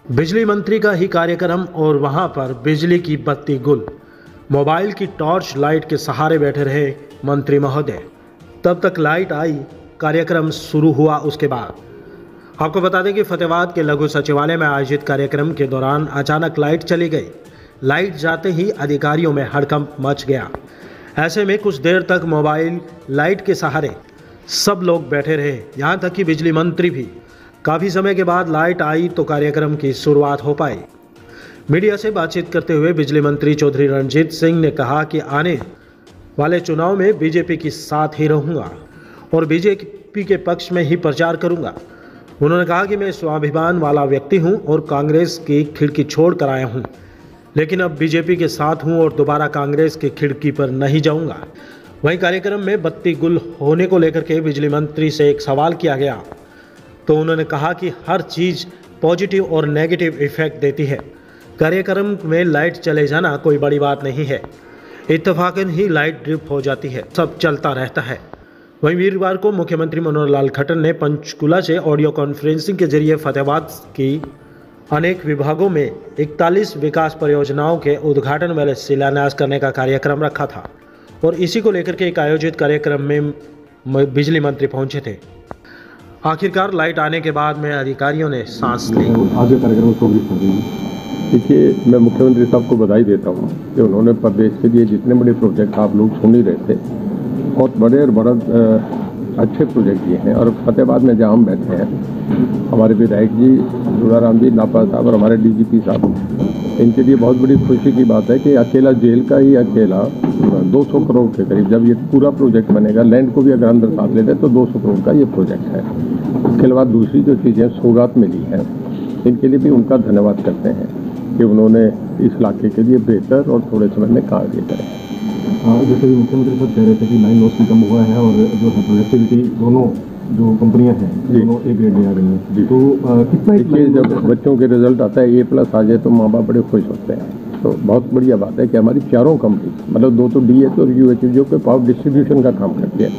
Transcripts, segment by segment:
बिजली मंत्री का ही कार्यक्रम और वहां पर बिजली की बत्ती गुल। मोबाइल की टॉर्च लाइट के सहारे बैठे रहे मंत्री महोदय। तब तक लाइट आई, कार्यक्रम शुरू हुआ। उसके बाद आपको बता दें कि फतेहाबाद के लघु सचिवालय में आयोजित कार्यक्रम के दौरान अचानक लाइट चली गई। लाइट जाते ही अधिकारियों में हड़कंप मच गया। ऐसे में कुछ देर तक मोबाइल लाइट के सहारे सब लोग बैठे रहे, यहाँ तक कि बिजली मंत्री भी। काफ़ी समय के बाद लाइट आई तो कार्यक्रम की शुरुआत हो पाई। मीडिया से बातचीत करते हुए बिजली मंत्री चौधरी रणजीत सिंह ने कहा कि आने वाले चुनाव में बीजेपी के साथ ही रहूंगा और बीजेपी के पक्ष में ही प्रचार करूंगा। उन्होंने कहा कि मैं स्वाभिमान वाला व्यक्ति हूं और कांग्रेस की खिड़की छोड़ कर आया हूं, लेकिन अब बीजेपी के साथ हूं और दोबारा कांग्रेस की खिड़की पर नहीं जाऊंगा। वहीं कार्यक्रम में बत्ती गुल होने को लेकर के बिजली मंत्री से एक सवाल किया गया तो उन्होंने कहा कि हर चीज़ पॉजिटिव और नेगेटिव इफेक्ट देती है। कार्यक्रम में लाइट चले जाना कोई बड़ी बात नहीं है, इत्तेफाकन ही लाइट ड्रिप हो जाती है, सब चलता रहता है। वहीं वीरवार को मुख्यमंत्री मनोहर लाल खट्टर ने पंचकुला से ऑडियो कॉन्फ्रेंसिंग के जरिए फतेहाबाद की अनेक विभागों में 41 विकास परियोजनाओं के उद्घाटन व शिलान्यास करने का कार्यक्रम रखा था और इसी को लेकर के एक आयोजित कार्यक्रम में बिजली मंत्री पहुंचे थे। आखिरकार लाइट आने के बाद में अधिकारियों ने सांस ली। आगे कार्यक्रम को भी देखिए, मैं मुख्यमंत्री साहब को बधाई देता हूँ कि उन्होंने प्रदेश के लिए जितने बड़े प्रोजेक्ट आप लोग सुन ही रहे थे, बहुत बड़े और बड़ा अच्छे प्रोजेक्ट दिए हैं। और फतेहाबाद में जहाँ हम बैठे हैं, हमारे विधायक जी दुलाराम जी नापा साहब और हमारे डीजीपी साहब, इनके लिए बहुत बड़ी खुशी की बात है कि अकेला जेल का ही अकेला 200 करोड़ के करीब, जब ये पूरा प्रोजेक्ट बनेगा, लैंड को भी अगर अंदर साथ लेते तो 200 करोड़ का ये प्रोजेक्ट है। इसके अलावा दूसरी जो चीज़ें सौगात मिली हैं, इनके लिए भी उनका धन्यवाद करते हैं कि उन्होंने इस इलाके के लिए बेहतर और थोड़े समय में कार्य करें। जैसे भी मुख्यमंत्री साहब कह रहे थे कि लाइन लॉस भी कम हुआ है और जो है प्रोडक्टिविटी दोनों जो कंपनियां हैं दोनों ए ग्रेड में आ गई हैं, तो कितना देखिए, जब बच्चों के रिजल्ट आता है A+ आ जाए तो माँ बाप बड़े खुश होते हैं। तो बहुत बढ़िया बात है कि हमारी चारों कंपनी, मतलब 2 तो DH और UH जो कि पावर डिस्ट्रीब्यूशन का काम करती है,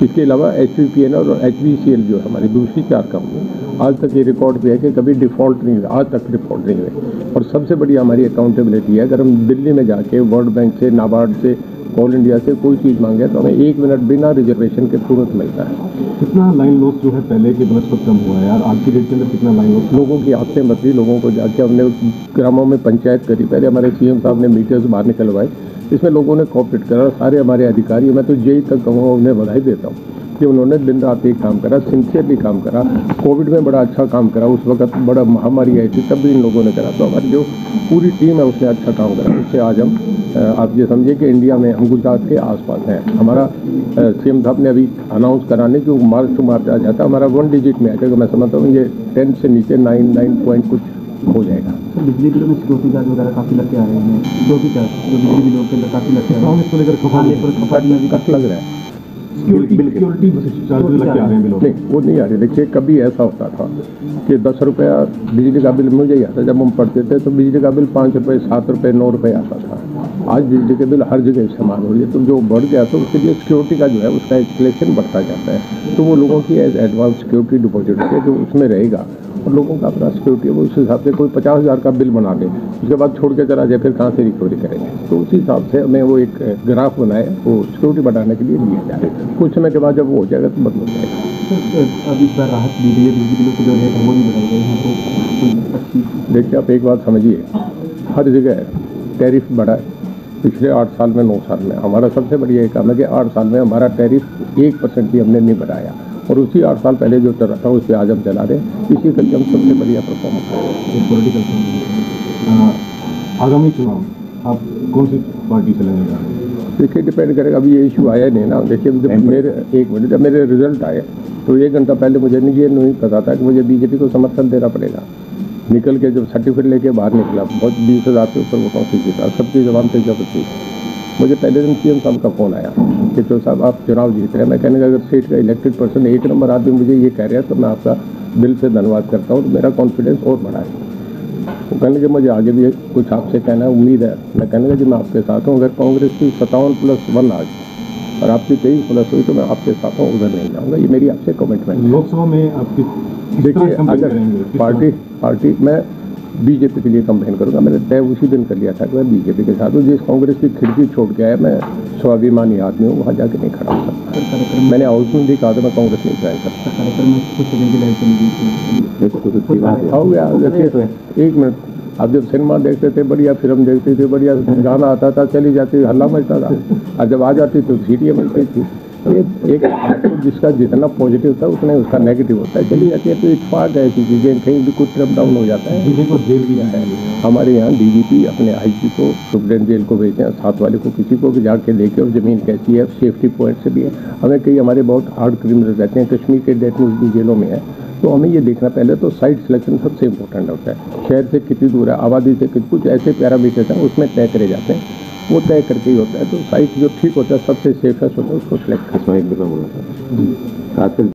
इसके अलावा HPPN और HVCL जो है हमारी दूसरी 4 कंपनी, आज तक ये रिकॉर्ड पे है कि कभी डिफ़ॉल्ट नहीं हुआ, आज तक डिफ़ॉल्ट नहीं हुए। और सबसे बड़ी हमारी अकाउंटेबिलिटी है, अगर हम दिल्ली में जाके वर्ल्ड बैंक से, नाबार्ड से, कोल इंडिया से कोई चीज़ मांगे तो हमें 1 मिनट बिना रिजर्वेशन के तुरंत मिलता है। कितना लाइन लॉस जो है पहले के बनस्पत कम हुआ है यार, आज की डेट के अंदर कितना लाइन लॉस? लोगों की आंखें बदली, लोगों को जाके हमने ग्रामों में पंचायत करी, पहले हमारे CM साहब ने मीटर्स बाहर निकलवाए, इसमें लोगों ने कोऑपरेट करा। सारे हमारे अधिकारी, मैं तो जेई तक कहूँगा, उन्हें बधाई देता हूँ कि उन्होंने दिन रात एक काम करा, सिंसियरली काम करा। कोविड में बड़ा अच्छा काम करा, उस वक्त बड़ा महामारी आई थी, तब भी इन लोगों ने करा। तो हमारी जो पूरी टीम है उसने अच्छा काम करा। उससे आज हम, आप ये समझिए कि इंडिया में हम गुजरात के आसपास हैं। हमारा CM साहब ने अभी अनाउंस कराने जो मार्च टू मार्च आ जाता है, हमारा 1 डिजिट में आएगा। मैं समझता हूँ ये 10 से नीचे 9 पॉइंट कुछ हो जाएगा। बिजली बिलों में सिक्योरिटी चार्ज वगैरह काफ़ी लगते आ रहे हैं, सिक्योरिटी चार्ज जो बिजली बिलों के अंदर काफ़ी लगते आ रहे हैं, इसको लेकर खपाने में भी कट लग रहा है। सिक्योरिटी चार्ज लग आ रहे हैं बिलों? नहीं, वो नहीं आ रही। देखिए, कभी ऐसा होता था कि 10 रुपया बिजली का बिल मुझे आता, जब हम पढ़ते थे तो बिजली का बिल 5 रुपये, 7 रुपये, 9 रुपये आता था। आज बिजली के बिल हर जगह इस्तेमाल हो रही है, तो जो बढ़ गया तो उसके लिए सिक्योरिटी का जो है उसका एस्केलेशन बढ़ता जाता है। तो वो लोगों की एडवांस सिक्योरिटी डिपॉजिट है जो उसमें रहेगा और लोगों का अपना सिक्योरिटी है, वो उस हिसाब से कोई 50,000 का बिल बना दे, उसके बाद छोड़ के चला जाए, फिर कहाँ से रिकवरी करेंगे। तो उसी हिसाब से हमें वो एक ग्राफ बनाए, वो सिक्योरिटी बढ़ाने के लिए लिया जाए। कुछ समय के बाद जब वो हो जाएगा तो बंद हो जाएगा। अभी इस बार राहत दी गई है, बिजली बिलों की जो रेट है वो भी बढ़ाई गई है। देखिए, आप एक बात समझिए, हर जगह टैरिफ बढ़ा है पिछले 8 साल में, 9 साल में। हमारा सबसे बढ़िया ये काम है कि 8 साल में हमारा टैरिफ 1% भी हमने नहीं बढ़ाया, और उसी 8 साल पहले जो चल रहा था उस पर आज हम चला रहे हैं। इसी करके हम सबसे बढ़िया परफॉर्मेंस करें। पॉलिटिकल आगामी चुनाव आप कौन सी पार्टी से लड़ने जा रहे हैं? देखिए, डिपेंड करेगा, अभी ये इशू आया नहीं ना। देखिए, जब मेरे रिजल्ट आए तो 1 घंटा पहले मुझे ये नहीं पता था कि मुझे बीजेपी को समर्थन देना पड़ेगा। निकल के जब सर्टिफिकेट लेके बाहर निकला, बहुत 20,000 से ऊपर वोटों से जीता, सबकी जबान पे जब थी। मुझे पहले दिन CM साहब का फ़ोन आया कि तो साहब आप चुनाव जीत रहे हैं। मैं कहने का, अगर स्टेट का इलेक्टेड पर्सन 1 नंबर आदमी मुझे ये कह रहे हैं तो मैं आपका दिल से धन्यवाद करता हूँ, तो मेरा कॉन्फिडेंस और बढ़ा है। वो कहने के मुझे आगे भी कुछ आपसे कहना है, उम्मीद है। मैं कहने का जी मैं आपके साथ हूँ। अगर कांग्रेस की 57+1 आज और आपकी 23+ हुई तो मैं आपके साथ हूँ, उधर नहीं जाऊँगा। ये मेरी आपसे कमिटमेंट है। लोकसभा में आपकी देखिए, अगर पार्टी मैं बीजेपी के लिए कैंपेन करूंगा। मैंने तय उसी दिन कर लिया था कि मैं बीजेपी के साथ हूँ। जिस कांग्रेस की खिड़की छोड़ के आया, मैं स्वाभिमानी आदमी हूँ, वहाँ जाके नहीं खड़ा हो सकता। मैंने हाउस में भी कहा था मैं कांग्रेस नहीं ज्वाइन करता। हो गया, देखिए 1 मिनट, आप जब सिनेमा देखते थे, बढ़िया फिल्म देखते थे, बढ़िया गाना आता था, चली जाती हल्ला मचता था, और जब आ जाती तो सीटियाँ मिलती थी। एक जिसका जितना पॉजिटिव था उतना उसका नेगेटिव होता है, चली जाती है। तो इत्तेफाक है ऐसी चीज़ें, कहीं भी कुछ ट्रप डाउन हो जाता है। डीजी को जेल किया है हमारे यहाँ डीजीपी अपने आईजी को सुप्रीम जेल को भेजते हैं, साथ वाले को किसी को भी जाके देखे और ज़मीन कैसी है, सेफ्टी पॉइंट से भी है। हमें कई हमारे बहुत हार्ड क्रिमिनल रहते हैं, कश्मीर के डेथ न्यूज़ भी जेलों में है, तो हमें ये देखना पहले तो साइट सिलेक्शन सबसे इम्पोर्टेंट होता है। शहर से कितनी दूर है, आबादी से कुछ ऐसे पैरामीटर्स हैं उसमें तय करे जाते हैं, वो तय करके ही होता है। तो साइट जो ठीक होता है, सबसे सेफेस्ट होता है, उसको सिलेक्ट करना। एक बोला था आजकल